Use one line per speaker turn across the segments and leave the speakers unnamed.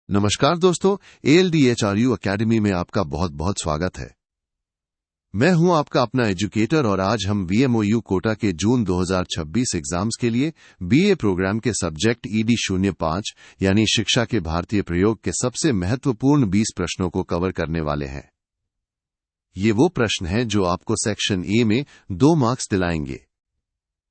नमस्कार दोस्तों, ALDHRU academy में आपका बहुत बहुत स्वागत है। मैं हूं आपका अपना एजुकेटर और आज हम VMOU कोटा के जून 2026 एग्जाम्स के लिए BA प्रोग्राम के सब्जेक्ट ED05 यानी शिक्षा के भारतीय प्रयोग के सबसे महत्वपूर्ण 20 प्रश्नों को कवर करने वाले हैं। ये वो प्रश्न हैं जो आपको सेक्शन ए में 2 मार्क्स दिलाएंगे।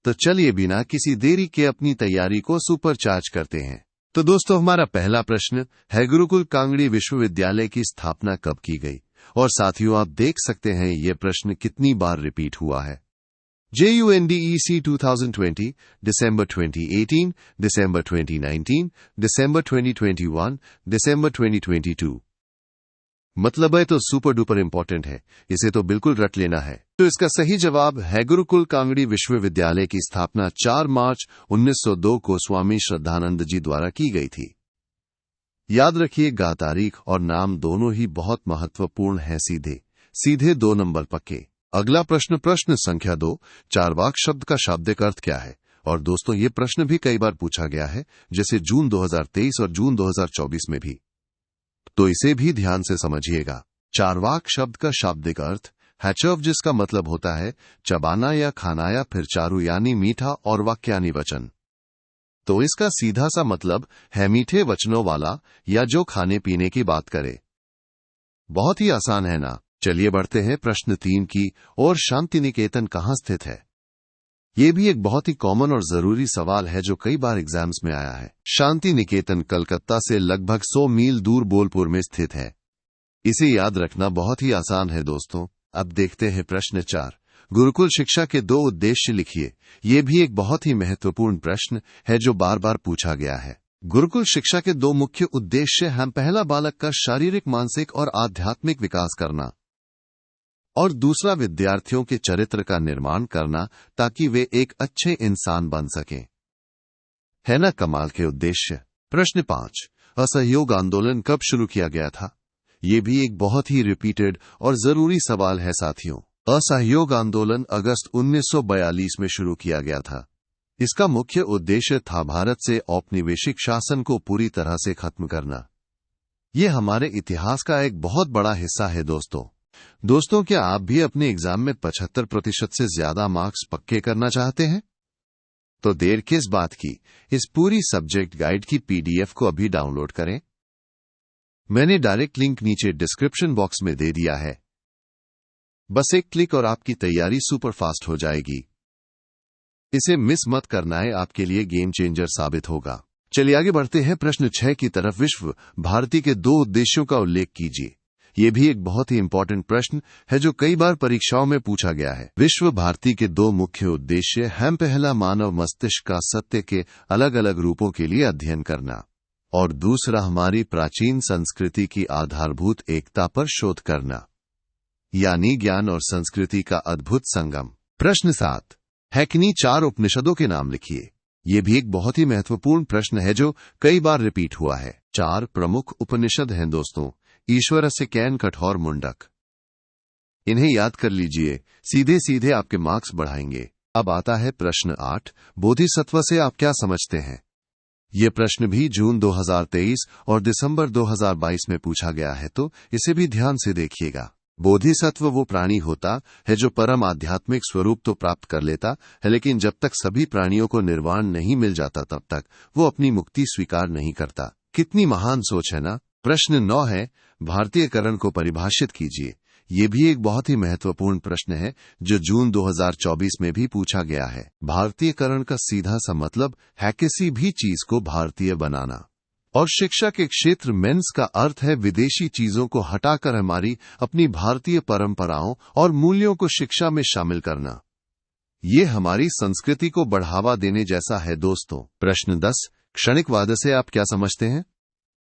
तो चलिए बिना किसी देरी के अपनी तैयारी को सुपरचार्ज करते हैं। तो दोस्तों, हमारा पहला प्रश्न है, गुरुकुल कांगड़ी विश्वविद्यालय की स्थापना कब की गई? और साथियों, आप देख सकते हैं यह प्रश्न कितनी बार रिपीट हुआ है। JUNDEC 2020, दिसंबर 2018, दिसंबर 2019, दिसंबर 2021, दिसंबर 2022। मतलब है तो सुपर डुपर इंपॉर्टेंट है, इसे तो बिल्कुल रट लेना है। तो इसका सही जवाब है गुरुकुल कांगड़ी विश्वविद्यालय की स्थापना 4 मार्च 1902 को स्वामी श्रद्धानंद जी द्वारा की गई थी। याद रखिएगा, तारीख और नाम दोनों ही बहुत महत्वपूर्ण हैं। सीधे 2 नंबर पक्के। अगला प्रश्न, प्रश्न संख्या 2, चारवाक शब्द का शाब्दिक अर्थ क्या है? और दोस्तों, ये प्रश्न भी कई बार पूछा गया है, जैसे जून 2023 और जून 2024 में भी। तो इसे भी ध्यान से समझिएगा। चारवाक शब्द का शाब्दिक अर्थ हैचव, जिसका मतलब होता है चबाना या खाना, या फिर चारु यानी मीठा और वाक यानी वचन। तो इसका सीधा सा मतलब है मीठे वचनों वाला, या जो खाने पीने की बात करे। बहुत ही आसान है ना। चलिए बढ़ते हैं प्रश्न 3 की ओर। शांति निकेतन कहाँ स्थित है? ये भी एक बहुत ही कॉमन और जरूरी सवाल है जो कई बार एग्जाम्स में आया है। शांति निकेतन कलकत्ता से लगभग 100 मील दूर बोलपुर में स्थित है। इसे याद रखना बहुत ही आसान है दोस्तों। अब देखते हैं प्रश्न 4, गुरुकुल शिक्षा के 2 उद्देश्य लिखिए। ये भी एक बहुत ही महत्वपूर्ण प्रश्न है जो बार बार पूछा गया है। गुरुकुल शिक्षा के 2 मुख्य उद्देश्य हैं, पहला बालक का शारीरिक, मानसिक और आध्यात्मिक विकास करना, और दूसरा विद्यार्थियों के चरित्र का निर्माण करना ताकि वे एक अच्छे इंसान बन सकें। है ना कमाल के उद्देश्य। प्रश्न 5, असहयोग आंदोलन कब शुरू किया गया था? ये भी एक बहुत ही रिपीटेड और जरूरी सवाल है साथियों। असहयोग आंदोलन अगस्त 1942 में शुरू किया गया था। इसका मुख्य उद्देश्य था भारत से औपनिवेशिक शासन को पूरी तरह से खत्म करना। यह हमारे इतिहास का एक बहुत बड़ा हिस्सा है दोस्तों, क्या आप भी अपने एग्जाम में 75% से ज्यादा मार्क्स पक्के करना चाहते हैं? तो देर किस बात की, इस पूरी सब्जेक्ट गाइड की PDF को अभी डाउनलोड करें। मैंने डायरेक्ट लिंक नीचे डिस्क्रिप्शन बॉक्स में दे दिया है। बस एक क्लिक और आपकी तैयारी सुपर फास्ट हो जाएगी। इसे मिस मत करना है, आपके लिए गेम चेंजर साबित होगा। चलिए आगे बढ़ते हैं प्रश्न 6 की तरफ। विश्व भारती के 2 उद्देश्यों का उल्लेख कीजिए। यह भी एक बहुत ही इंपॉर्टेंट प्रश्न है जो कई बार परीक्षाओं में पूछा गया है। विश्व भारती के 2 मुख्य उद्देश्य हैं, पहला मानव मस्तिष्क का सत्य के अलग अलग रूपों के लिए अध्ययन करना, और दूसरा हमारी प्राचीन संस्कृति की आधारभूत एकता पर शोध करना, यानी ज्ञान और संस्कृति का अद्भुत संगम। प्रश्न 7 है, किन्हीं 4 उपनिषदों के नाम लिखिए। यह भी एक बहुत ही महत्वपूर्ण प्रश्न है जो कई बार रिपीट हुआ है। 4 प्रमुख उपनिषद हैं दोस्तों, ईश्वरस्य कैन, कठोर, मुंडक। इन्हें याद कर लीजिए, सीधे सीधे आपके मार्क्स बढ़ाएंगे। अब आता है प्रश्न 8, बोधिसत्व से आप क्या समझते हैं? यह प्रश्न भी जून 2023 और दिसंबर 2022 में पूछा गया है, तो इसे भी ध्यान से देखिएगा। बोधिसत्व वो प्राणी होता है जो परम आध्यात्मिक स्वरूप तो प्राप्त कर लेता है, लेकिन जब तक सभी प्राणियों को निर्वाण नहीं मिल जाता तब तक वो अपनी मुक्ति स्वीकार नहीं करता। कितनी महान सोच है ना। प्रश्न 9 है, भारतीयकरण को परिभाषित कीजिए। ये भी एक बहुत ही महत्वपूर्ण प्रश्न है जो जून 2024 में भी पूछा गया है। भारतीयकरण का सीधा सा मतलब है किसी भी चीज को भारतीय बनाना, और शिक्षा के क्षेत्र मेंस का अर्थ है विदेशी चीजों को हटाकर हमारी अपनी भारतीय परंपराओं और मूल्यों को शिक्षा में शामिल करना। ये हमारी संस्कृति को बढ़ावा देने जैसा है दोस्तों। प्रश्न 10, क्षणिकवाद से आप क्या समझते हैं?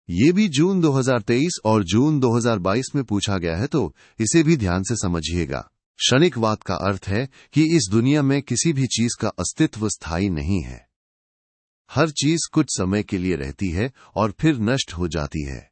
ये भी जून 2023 और जून 2022 में पूछा गया है, तो इसे भी ध्यान से समझिएगा। क्षणिकवाद का अर्थ है कि इस दुनिया में किसी भी चीज का अस्तित्व स्थायी नहीं है। हर चीज कुछ समय के लिए रहती है और फिर नष्ट हो जाती है।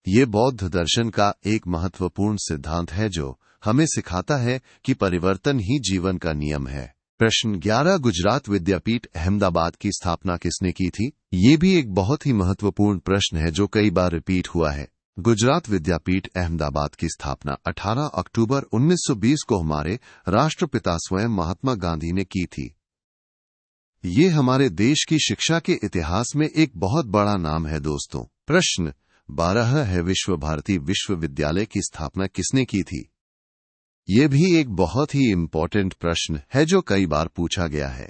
ये बौद्ध दर्शन का एक महत्वपूर्ण सिद्धांत है जो हमें सिखाता है कि परिवर्तन ही जीवन का नियम है। प्रश्न 11, गुजरात विद्यापीठ अहमदाबाद की स्थापना किसने की थी? ये भी एक बहुत ही महत्वपूर्ण प्रश्न है जो कई बार रिपीट हुआ है। गुजरात विद्यापीठ अहमदाबाद की स्थापना 18 अक्टूबर 1920 को हमारे राष्ट्रपिता स्वयं महात्मा गांधी ने की थी। ये हमारे देश की शिक्षा के इतिहास में एक बहुत बड़ा नाम है दोस्तों। प्रश्न 12 है, विश्व भारती विश्वविद्यालय की स्थापना किसने की थी? ये भी एक बहुत ही इम्पोर्टेंट प्रश्न है जो कई बार पूछा गया है।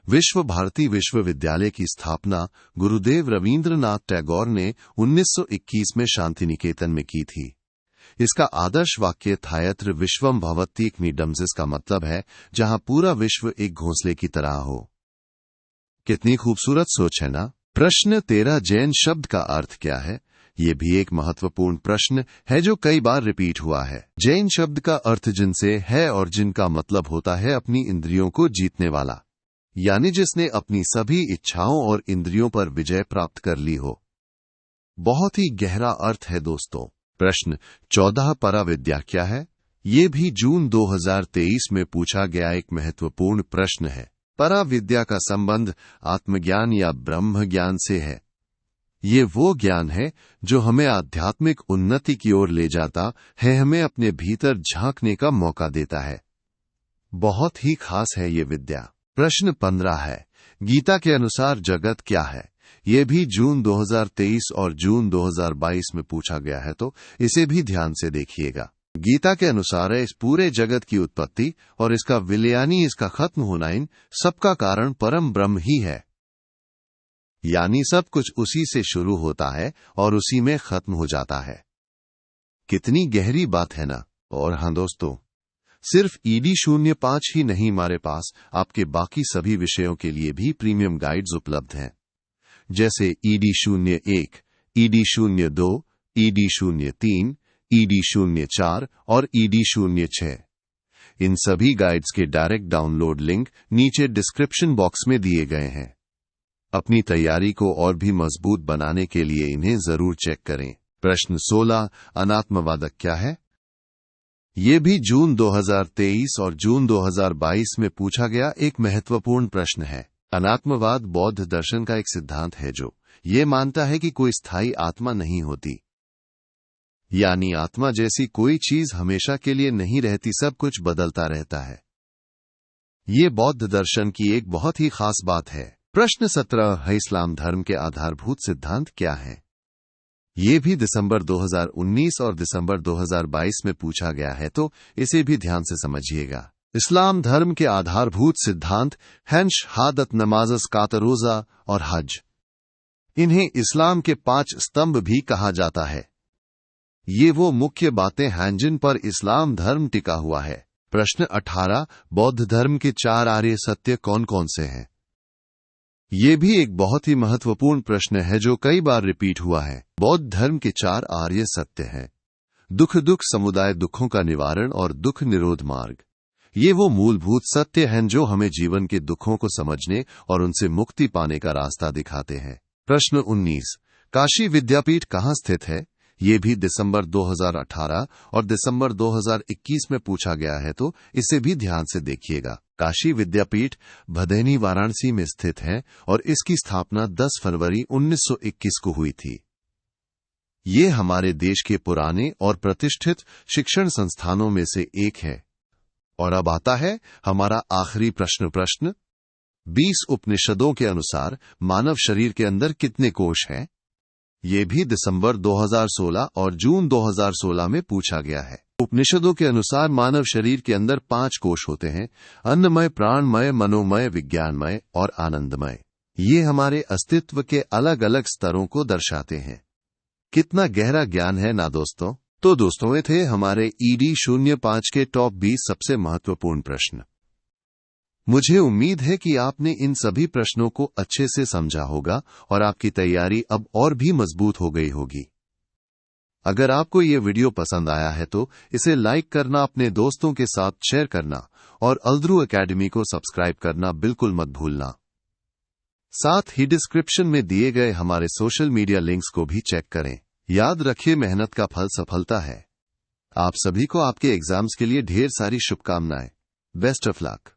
विश्व भारती विश्वविद्यालय की स्थापना गुरुदेव रवींद्रनाथ टैगोर ने 1921 में शांति निकेतन में की थी। इसका आदर्श वाक्य था यत्र विश्वम भवत्येकमिदं, जिसका मतलब है जहां पूरा विश्व एक घोंसले की तरह हो। कितनी खूबसूरत सोच है ना। प्रश्न 13, जैन शब्द का अर्थ क्या है? ये भी एक महत्वपूर्ण प्रश्न है जो कई बार रिपीट हुआ है। जैन शब्द का अर्थ जिनसे है और जिनका मतलब होता है अपनी इंद्रियों को जीतने वाला, यानी जिसने अपनी सभी इच्छाओं और इंद्रियों पर विजय प्राप्त कर ली हो। बहुत ही गहरा अर्थ है दोस्तों। प्रश्न 14, पराविद्या क्या है? ये भी जून 2023 में पूछा गया एक महत्वपूर्ण प्रश्न है। पराविद्या का संबंध आत्मज्ञान या ब्रह्म ज्ञान से है। ये वो ज्ञान है जो हमें आध्यात्मिक उन्नति की ओर ले जाता है, हमें अपने भीतर झांकने का मौका देता है। बहुत ही खास है ये विद्या। प्रश्न 15 है, गीता के अनुसार जगत क्या है? ये भी जून 2023 और जून 2022 में पूछा गया है, तो इसे भी ध्यान से देखिएगा। गीता के अनुसार इस पूरे जगत की उत्पत्ति और इसका विलय यानी इसका खत्म होना, इन सबका कारण परम ब्रह्म ही है। यानी सब कुछ उसी से शुरू होता है और उसी में खत्म हो जाता है। कितनी गहरी बात है ना। और हाँ दोस्तों, सिर्फ ED05 ही नहीं, हमारे पास आपके बाकी सभी विषयों के लिए भी प्रीमियम गाइड्स उपलब्ध हैं, जैसे ED01, ED02, ED03, ED04 और ED06। इन सभी गाइड्स के डायरेक्ट डाउनलोड लिंक नीचे डिस्क्रिप्शन बॉक्स में दिए गए हैं। अपनी तैयारी को और भी मजबूत बनाने के लिए इन्हें जरूर चेक करें। प्रश्न 16, अनात्मवाद क्या है? ये भी जून 2023 और जून 2022 में पूछा गया एक महत्वपूर्ण प्रश्न है। अनात्मवाद बौद्ध दर्शन का एक सिद्धांत है जो ये मानता है कि कोई स्थायी आत्मा नहीं होती, यानी आत्मा जैसी कोई चीज हमेशा के लिए नहीं रहती, सब कुछ बदलता रहता है। ये बौद्ध दर्शन की एक बहुत ही खास बात है। प्रश्न 17 है, इस्लाम धर्म के आधारभूत सिद्धांत क्या है? ये भी दिसंबर 2019 और दिसंबर 2022 में पूछा गया है, तो इसे भी ध्यान से समझिएगा। इस्लाम धर्म के आधारभूत सिद्धांत हैं शहादत, नमाज, ज़कात, रोजा और हज। इन्हें इस्लाम के 5 स्तंभ भी कहा जाता है। ये वो मुख्य बातें हैं जिन पर इस्लाम धर्म टिका हुआ है। प्रश्न 18, बौद्ध धर्म के 4 आर्य सत्य कौन कौन से हैं? ये भी एक बहुत ही महत्वपूर्ण प्रश्न है जो कई बार रिपीट हुआ है। बौद्ध धर्म के 4 आर्य सत्य हैं। दुख समुदाय दुखों का निवारण और दुख निरोध मार्ग। ये वो मूलभूत सत्य हैं जो हमें जीवन के दुखों को समझने और उनसे मुक्ति पाने का रास्ता दिखाते हैं। प्रश्न 19, काशी विद्यापीठ कहाँ स्थित है? ये भी दिसंबर 2018 और दिसंबर 2021 में पूछा गया है, तो इसे भी ध्यान से देखिएगा। काशी विद्यापीठ भदैनी, वाराणसी में स्थित है और इसकी स्थापना 10 फरवरी 1921 को हुई थी। ये हमारे देश के पुराने और प्रतिष्ठित शिक्षण संस्थानों में से एक है। और अब आता है हमारा आखिरी प्रश्न। प्रश्न 20 उपनिषदों के अनुसार मानव शरीर के अंदर कितने कोश हैं? ये भी दिसंबर 2016 और जून 2016 में पूछा गया है। उपनिषदों के अनुसार मानव शरीर के अंदर 5 कोश होते हैं, अन्नमय, प्राणमय, मनोमय, विज्ञानमय और आनंदमय। ये हमारे अस्तित्व के अलग अलग स्तरों को दर्शाते हैं। कितना गहरा ज्ञान है ना दोस्तों। तो दोस्तों, ये थे हमारे ED05 के टॉप 20 सबसे महत्वपूर्ण प्रश्न। मुझे उम्मीद है कि आपने इन सभी प्रश्नों को अच्छे से समझा होगा और आपकी तैयारी अब और भी मजबूत हो गई होगी। अगर आपको ये वीडियो पसंद आया है तो इसे लाइक करना, अपने दोस्तों के साथ शेयर करना और अल्द्रू एकेडमी को सब्सक्राइब करना बिल्कुल मत भूलना। साथ ही डिस्क्रिप्शन में दिए गए हमारे सोशल मीडिया लिंक्स को भी चेक करें। याद रखिए, मेहनत का फल सफलता है। आप सभी को आपके एग्जाम्स के लिए ढेर सारी शुभकामनाएं। Best of luck.